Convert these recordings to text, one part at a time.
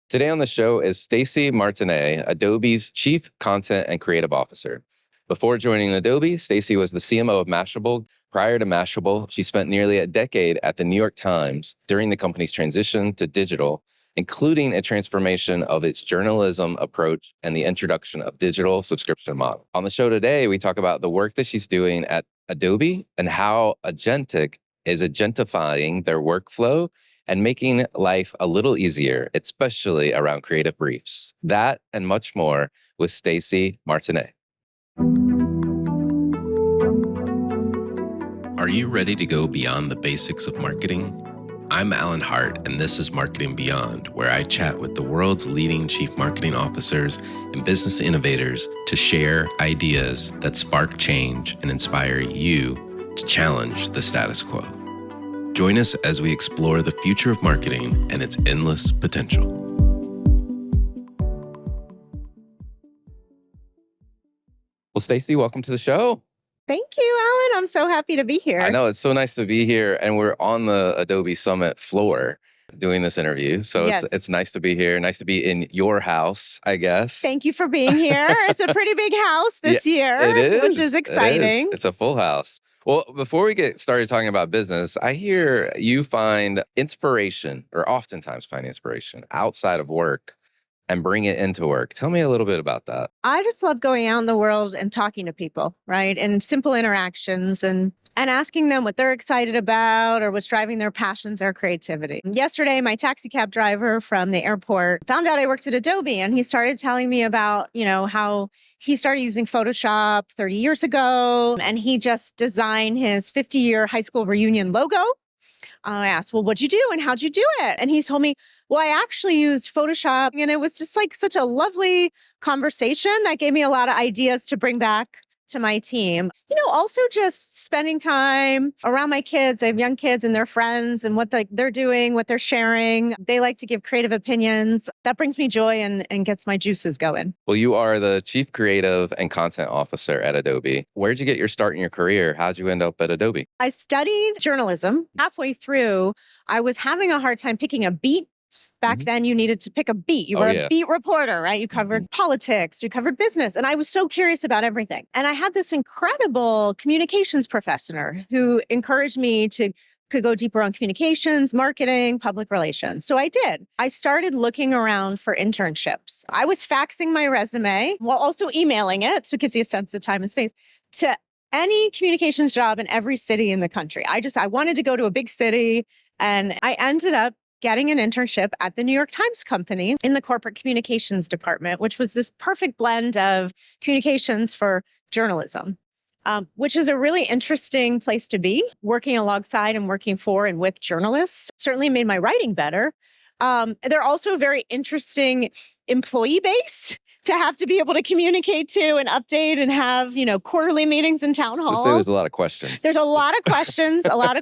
Today on the show is Stacy Martinet, Adobe's Chief Content and Creative Officer. Before joining Adobe, Stacy was the CMO of Mashable. Prior to Mashable, she spent nearly a decade at the New York Times during the company's transition to digital, including a transformation of its journalism approach and the introduction of digital subscription model. On the show today, we talk about the work that she's doing at Adobe and how agentic is agentifying their workflow and making life a little easier, especially around creative briefs. That and much more with Stacy Martinet. Are you ready to go beyond the basics of marketing? I'm Alan Hart, and this is Marketing Beyond, where I chat with the world's leading chief marketing officers and business innovators to share ideas that spark change and inspire you to challenge the status quo. Join us as we explore the future of marketing and its endless potential. Well, Stacy, welcome to the show. Thank you, Alan. I'm so happy to be here. I know, it's so nice to be here, and we're on the Adobe Summit floor doing this interview. So Yes. it's nice to be here, nice to be in your house, I guess. Thank you for being here. It's a pretty big house this year, It is. which is exciting. It's a full house. Well, before we get started talking about business, I hear you find inspiration, or oftentimes find inspiration outside of work and bring it into work. Tell me a little bit about that. I just love going out in the world and talking to people, right? And simple interactions and asking them what they're excited about or what's driving their passions or creativity. Yesterday, my taxi cab driver from the airport found out I worked at Adobe, and he started telling me about, how he started using Photoshop 30 years ago, and he just designed his 50-year high school reunion logo. I asked, well, what'd you do and how'd you do it? And he told me, well, I actually used Photoshop, and it was just like such a lovely conversation that gave me a lot of ideas to bring back to my team. Also just spending time around my kids. I have young kids and their friends and what they're doing, what they're sharing. They like to give creative opinions. That brings me joy and gets my juices going. Well, you are the Chief Creative and Content Officer at Adobe. Where'd you get your start in your career? How'd you end up at Adobe? I studied journalism. Halfway through, I was having a hard time picking a beat. Back then, you needed to pick a beat. You were a beat reporter, right? You covered politics, you covered business. And I was so curious about everything. And I had this incredible communications professor who encouraged me to could go deeper on communications, marketing, public relations. So I did. I started looking around for internships. I was faxing my resume while also emailing it. So it gives you a sense of time and space to any communications job in every city in the country. I wanted to go to a big city, and I ended up getting an internship at the New York Times Company in the corporate communications department, which was this perfect blend of communications for journalism, which is a really interesting place to be. Working alongside and working for and with journalists certainly made my writing better. They're also a very interesting employee base to have to be able to communicate to and update and have, quarterly meetings and town halls. Just say there's a lot of questions. There's a lot of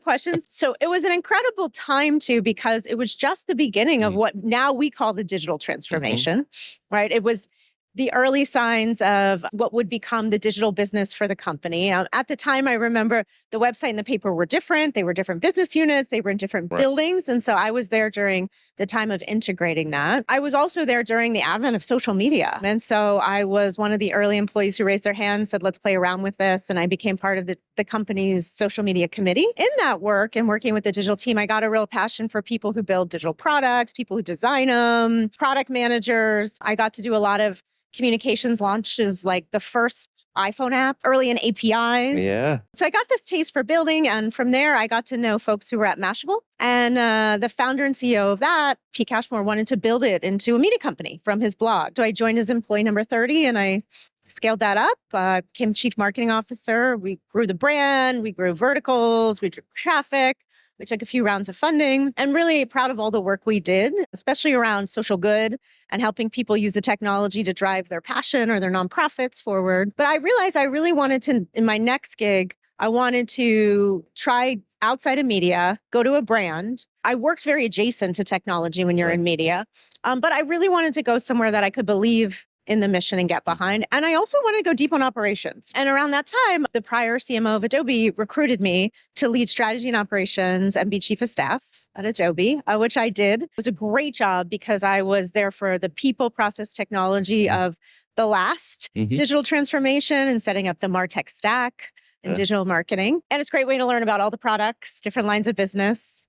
questions, So it was an incredible time too, because it was just the beginning of what now we call the digital transformation, right? It was the early signs of what would become the digital business for the company. At the time, I remember the website and the paper were different. They were different business units. They were in different buildings. And so I was there during the time of integrating that. I was also there during the advent of social media. And so I was one of the early employees who raised their hand and said, let's play around with this. And I became part of the company's social media committee. In that work and working with the digital team, I got a real passion for people who build digital products, people who design them, product managers. I got to do a lot of communications launches, like the first iPhone app, early in APIs. Yeah. So I got this taste for building. And from there, I got to know folks who were at Mashable. And the founder and CEO of that, Pete Cashmore, wanted to build it into a media company from his blog. So I joined as employee number 30, and I scaled that up, became chief marketing officer. We grew the brand, we grew verticals, we drew traffic. We took a few rounds of funding, and really proud of all the work we did, especially around social good and helping people use the technology to drive their passion or their nonprofits forward. But I realized I really wanted to, in my next gig, I wanted to try outside of media, go to a brand. I worked very adjacent to technology when you're in media, but I really wanted to go somewhere that I could believe in the mission and get behind. And I also wanted to go deep on operations. And around that time, the prior CMO of Adobe recruited me to lead strategy and operations and be chief of staff. at Adobe, which I did. It was a great job because I was there for the people, process, technology of the last digital transformation and setting up the MarTech stack and digital marketing. And it's a great way to learn about all the products, different lines of business,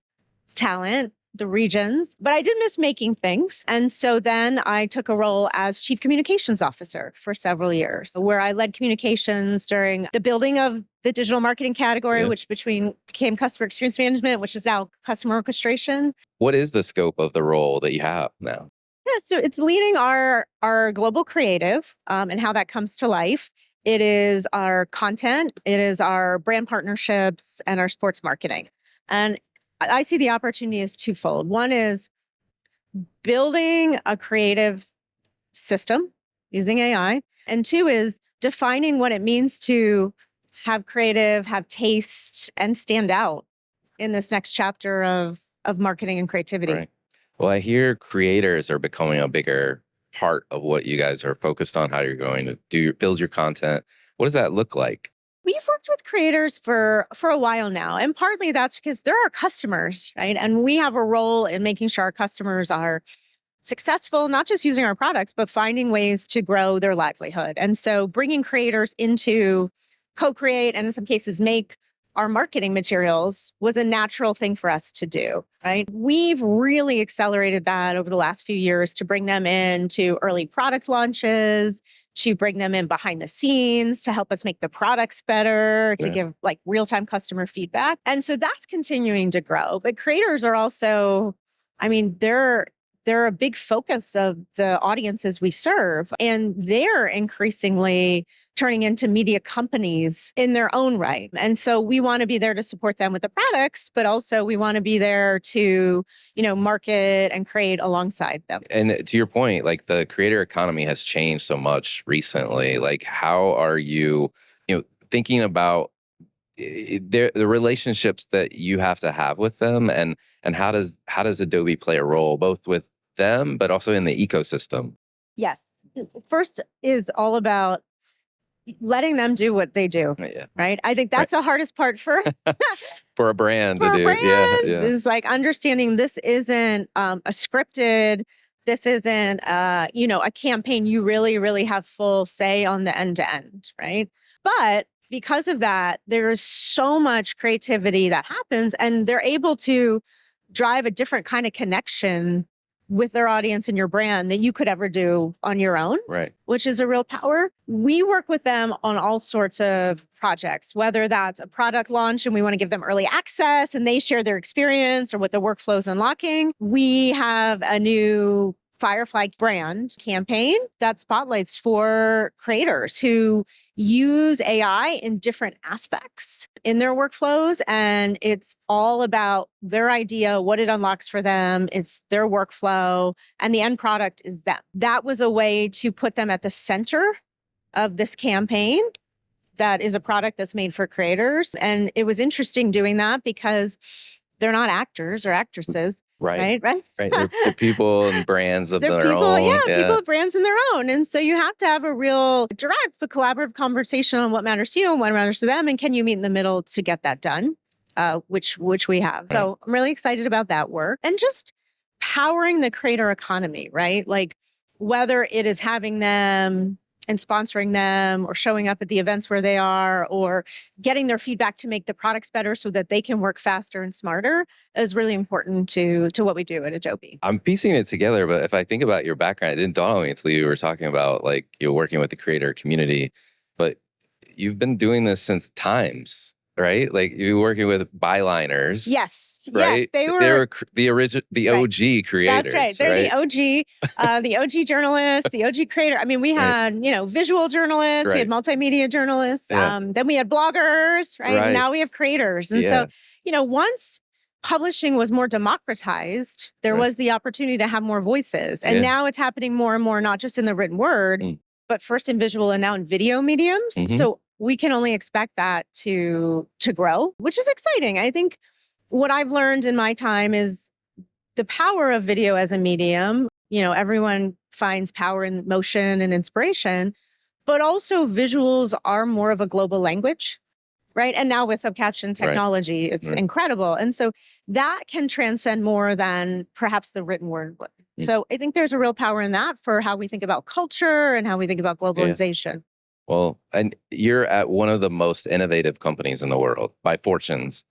talent, the regions, but I did miss making things. And so then I took a role as chief communications officer for several years, where I led communications during the building of the digital marketing category, which became customer experience management, which is now customer orchestration. What is the scope of the role that you have now? Yeah, so it's leading our global creative and how that comes to life. It is our content, it is our brand partnerships, and our sports marketing. And I see the opportunity as twofold. One is building a creative system using AI. And two is defining what it means to have creative, have taste, and stand out in this next chapter of marketing and creativity. Right. Well, I hear creators are becoming a bigger part of what you guys are focused on, how you're going to build your content. What does that look like? We've worked with creators for a while now, and partly that's because they're our customers, right? And we have a role in making sure our customers are successful, not just using our products, but finding ways to grow their livelihood. And so bringing creators into co-create and in some cases make our marketing materials was a natural thing for us to do, right? We've really accelerated that over the last few years to bring them into early product launches, to bring them in behind the scenes, to help us make the products better, to give like real-time customer feedback. And so that's continuing to grow. But creators are also, I mean, they're a big focus of the audiences we serve, and they're increasingly turning into media companies in their own right. And so we want to be there to support them with the products, but also we want to be there to, market and create alongside them. And to your point, like the creator economy has changed so much recently. Like, how are you, thinking about the relationships that you have to have with them, and how does Adobe play a role both with them, but also in the ecosystem? Yes. First is all about letting them do what they do, right? I think that's the hardest part for for a brand for to do. Brands is like understanding this isn't a scripted, this isn't a campaign. You really, really have full say on the end to end, right? But because of that, there is so much creativity that happens, and they're able to drive a different kind of connection with their audience and your brand than you could ever do on your own, which is a real power. We work with them on all sorts of projects, whether that's a product launch and we want to give them early access and they share their experience or what the workflow's unlocking. We have a new Firefly brand campaign that spotlights for creators who use AI in different aspects in their workflows. And it's all about their idea, what it unlocks for them. It's their workflow, and the end product is them. That was a way to put them at the center of this campaign that is a product that's made for creators. And it was interesting doing that because they're not actors or actresses. Right. They're people and brands of their own. People with brands in their own. And so you have to have a real direct but collaborative conversation on what matters to you and what matters to them. And can you meet in the middle to get that done, which we have. So I'm really excited about that work. And just powering the creator economy, right? Like whether it is having them and sponsoring them or showing up at the events where they are or getting their feedback to make the products better so that they can work faster and smarter is really important to what we do at Adobe. I'm piecing it together, but if I think about your background, it didn't dawn on me until you were talking about like you're working with the creator community, but you've been doing this since times. Right? Like you're working with byliners. Yes. Right? Yes. They were the OG creators. That's right. They're the OG journalists, the OG creator. I mean, we had, visual journalists, we had multimedia journalists, then we had bloggers, right? And now we have creators. And so, once publishing was more democratized, there was the opportunity to have more voices. And now it's happening more and more, not just in the written word, but first in visual and now in video mediums. So we can only expect that to grow, which is exciting. I think what I've learned in my time is the power of video as a medium. Everyone finds power in motion and inspiration, but also visuals are more of a global language. right? And now with subcaption technology, it's incredible. And so that can transcend more than perhaps the written word would. So I think there's a real power in that for how we think about culture and how we think about globalization. Well, and you're at one of the most innovative companies in the world by Fortune's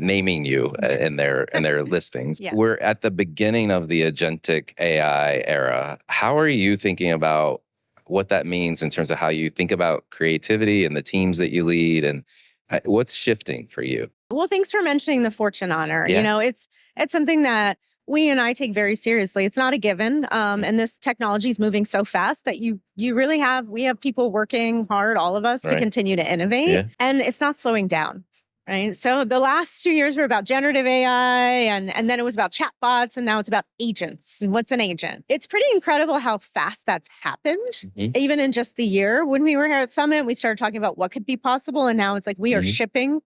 naming you in their listings. We're at the beginning of the agentic AI era. How are you thinking about what that means in terms of how you think about creativity and the teams that you lead, and what's shifting for you? Well, thanks for mentioning the Fortune honor. You know, it's something that we and I take very seriously. It's not a given. And this technology is moving so fast that we have people working hard, all of us, to continue to innovate. And it's not slowing down. Right. So the last 2 years were about generative AI, and then it was about chatbots, and now it's about agents. And what's an agent? It's pretty incredible how fast that's happened, even in just the year. When we were here at Summit, we started talking about what could be possible. And now it's like we are shipping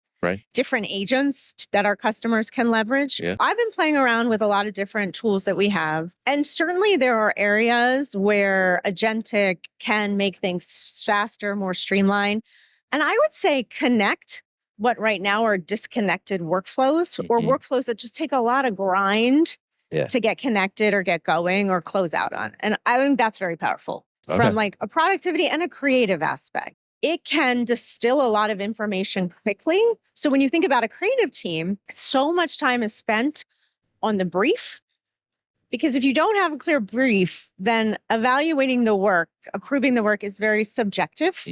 different agents that our customers can leverage. I've been playing around with a lot of different tools that we have. And certainly there are areas where agentic can make things faster, more streamlined. And I would say connect what right now are disconnected workflows or workflows that just take a lot of grind to get connected or get going or close out on. And I think that's very powerful from like a productivity and a creative aspect. It can distill a lot of information quickly. So when you think about a creative team, so much time is spent on the brief. Because if you don't have a clear brief, then evaluating the work, approving the work is very subjective.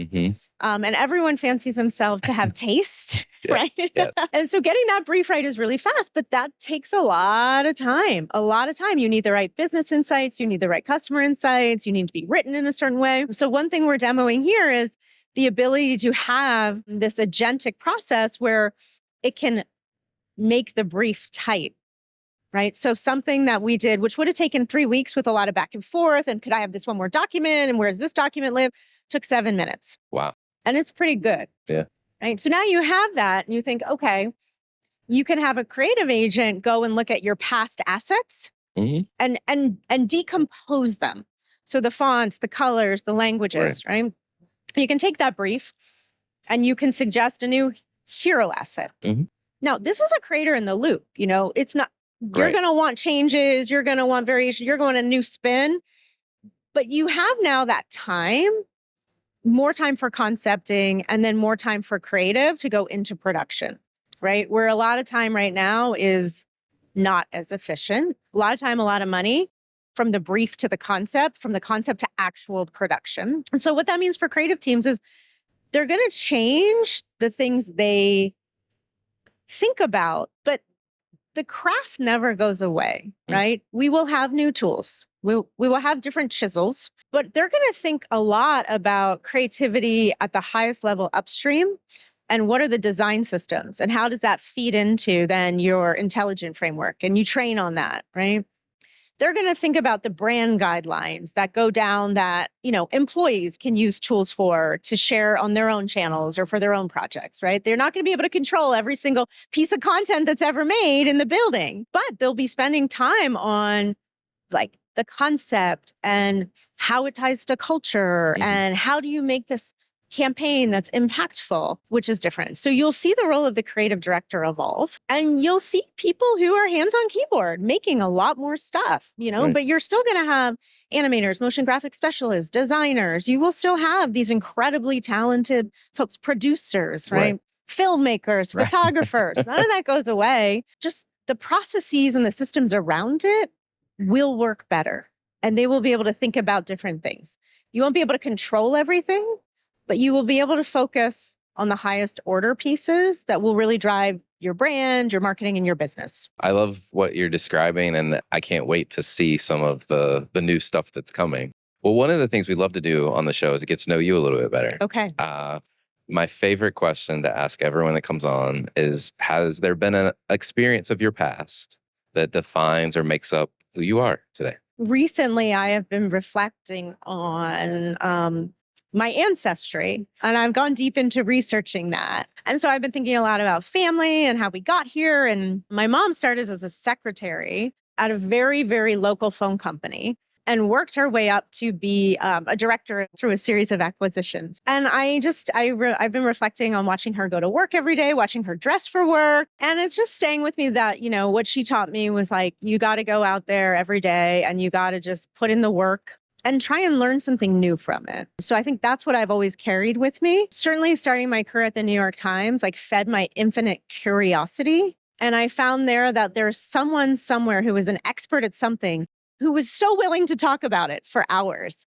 And everyone fancies themselves to have taste, right? And so getting that brief right is really fast, but that takes a lot of time. You need the right business insights. You need the right customer insights. You need to be written in a certain way. So one thing we're demoing here is the ability to have this agentic process where it can make the brief tight. Right. So something that we did, which would have taken 3 weeks with a lot of back and forth, and could I have this one more document? And where does this document live? Took 7 minutes. Wow. And it's pretty good. Right. So now you have that and you think, okay, you can have a creative agent go and look at your past assets and decompose them. So the fonts, the colors, the languages, right? You can take that brief and you can suggest a new hero asset. Now, this is a creator in the loop. You know, it's not, you're going to want changes. You're going to want variation. You're going a new spin. But you have now that time, more time for concepting, and then more time for creative to go into production, right? Where a lot of time right now is not as efficient. A lot of time, a lot of money from the brief to the concept, from the concept to actual production. And so what that means for creative teams is they're going to change the things they think about, but the craft never goes away, right? We will have new tools. We will have different chisels, but they're going to think a lot about creativity at the highest level upstream. And what are the design systems? And how does that feed into then your intelligent framework? And you train on that, right? They're going to think about the brand guidelines that go down that, you know, employees can use tools for to share on their own channels or for their own projects, right? They're not going to be able to control every single piece of content that's ever made in the building, but they'll be spending time on like the concept and how it ties to culture and how do you make this campaign that's impactful, which is different. So you'll see the role of the creative director evolve, and you'll see people who are hands on keyboard making a lot more stuff, you know, but you're still going to have animators, motion graphic specialists, designers. You will still have these incredibly talented folks, producers, right? Filmmakers, photographers. None of that goes away. Just the processes and the systems around it will work better, and they will be able to think about different things. You won't be able to control everything, but you will be able to focus on the highest order pieces that will really drive your brand, your marketing, and your business. I love what you're describing, and I can't wait to see some of the new stuff that's coming. Well, one of the things we love to do on the show is get to know you a little bit better. Okay. My favorite question to ask everyone that comes on is, has there been an experience of your past that defines or makes up who you are today? Recently, I have been reflecting on my ancestry, and I've gone deep into researching that. And so I've been thinking a lot about family and how we got here. And my mom started as a secretary at a very, very local phone company. and worked her way up to be a director through a series of acquisitions. And I've been reflecting on watching her go to work every day, watching her dress for work. And it's just staying with me that, what she taught me was like, you got to go out there every day and you got to just put in the work and try and learn something new from it. So I think that's what I've always carried with me. Certainly starting my career at the New York Times, like fed my infinite curiosity. And I found there that there's someone somewhere who was an expert at something who was so willing to talk about it for hours.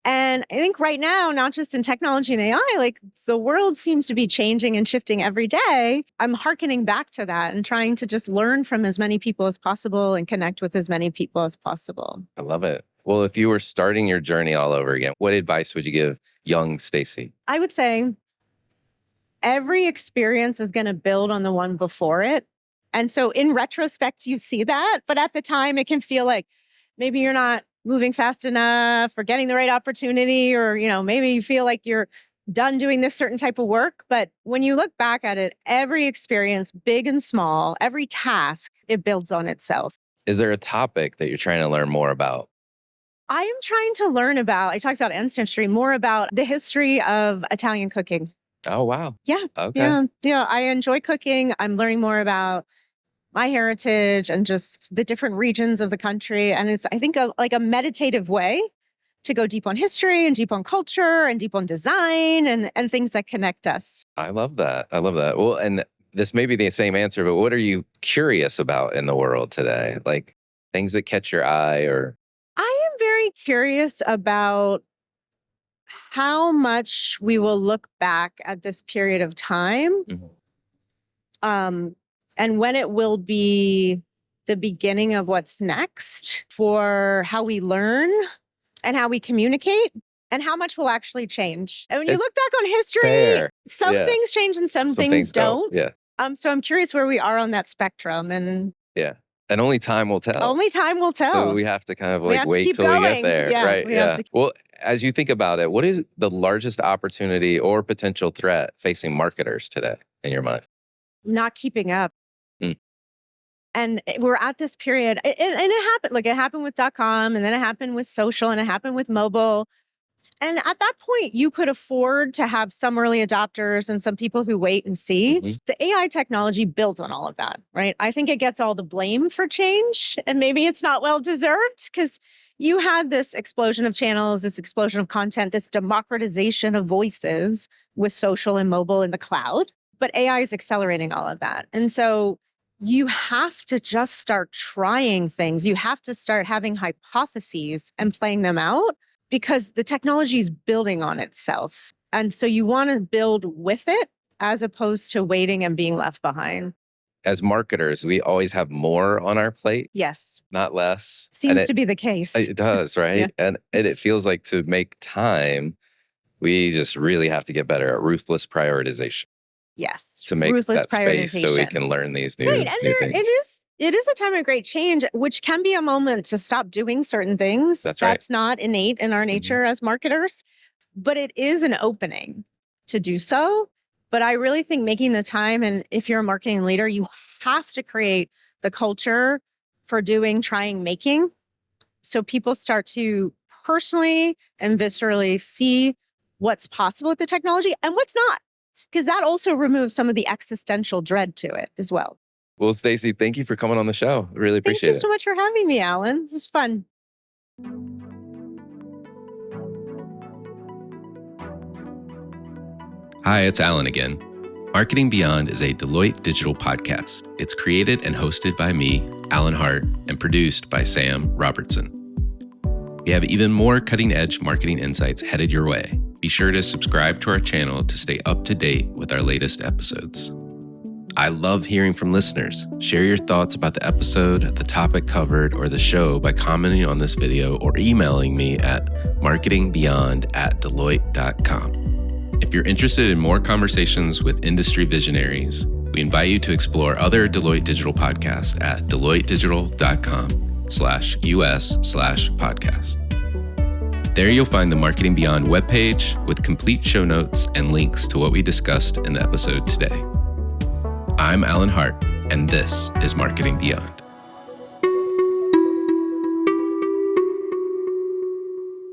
And I think right now, not just in technology and AI, like the world seems to be changing and shifting every day. I'm hearkening back to that and trying to just learn from as many people as possible and connect with as many people as possible. I love it. Well, if you were starting your journey all over again, what advice would you give young Stacy? I would say every experience is going to build on the one before it. And so in retrospect, you see that. But at the time, it can feel like maybe you're not moving fast enough or getting the right opportunity, or, maybe you feel like you're done doing this certain type of work. But when you look back at it, every experience, big and small, every task, it builds on itself. Is there a topic that you're trying to learn more about? I am trying to learn about, I talked about Ancestry, more about the history of Italian cooking. Oh, wow. Yeah. Okay. Yeah. I enjoy cooking. I'm learning more about my heritage and just the different regions of the country. And it's, I think, like a meditative way to go deep on history and deep on culture and deep on design and things that connect us. I love that. Well, and this may be the same answer, but what are you curious about in the world today? Like things that catch your eye or... I am very curious about how much we will look back at this period of time. And when it will be the beginning of what's next for how we learn and how we communicate and how much will actually change. And when you look back on history, some things change and some things don't. Yeah. So I'm curious where we are on that spectrum. And and only time will tell. Only time will tell. So we have to kind of like wait till we get there. Right. Yeah. Well, as you think about it, what is the largest opportunity or potential threat facing marketers today in your mind? Not keeping up. And we're at this period, and it happened. Like it happened with .com, and then it happened with social, and it happened with mobile. And at that point, you could afford to have some early adopters and some people who wait and see. The AI technology built on all of that, right? I think it gets all the blame for change, and maybe it's not well deserved because you had this explosion of channels, this explosion of content, this democratization of voices with social and mobile in the cloud. But AI is accelerating all of that. And so you have to just start trying things. You have to start having hypotheses and playing them out because the technology is building on itself. And so you want to build with it as opposed to waiting and being left behind. As marketers, we always have more on our plate. Yes. Not less. Seems to be the case. It does, right? Yeah. And it feels like to make time, we just really have to get better at ruthless prioritization. Yes. To make that space so we can learn these new things. It is a time of great change, which can be a moment to stop doing certain things. That's not innate in our nature as marketers, but it is an opening to do so. But I really think making the time, and if you're a marketing leader, you have to create the culture for doing, trying, making. So people start to personally and viscerally see what's possible with the technology and what's not. Because that also removes some of the existential dread to it as well. Well, Stacy, thank you for coming on the show. I really appreciate it. Thank you so much for having me, Alan. This is fun. Hi, it's Alan again. Marketing Beyond is a Deloitte digital podcast. It's created and hosted by me, Alan Hart, and produced by Sam Robertson. We have even more cutting-edge marketing insights headed your way. Be sure to subscribe to our channel to stay up to date with our latest episodes. I love hearing from listeners. Share your thoughts about the episode, the topic covered, or the show by commenting on this video or emailing me at marketingbeyond@deloitte.com. If you're interested in more conversations with industry visionaries, we invite you to explore other Deloitte Digital podcasts at deloittedigital.com/US/podcast. There you'll find the Marketing Beyond webpage with complete show notes and links to what we discussed in the episode today. I'm Alan Hart, and this is Marketing Beyond.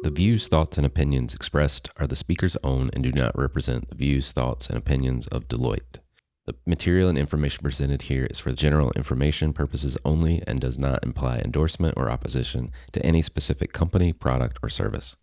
The views, thoughts, and opinions expressed are the speaker's own and do not represent the views, thoughts, and opinions of Deloitte. The material and information presented here is for general information purposes only and does not imply endorsement or opposition to any specific company, product, or service.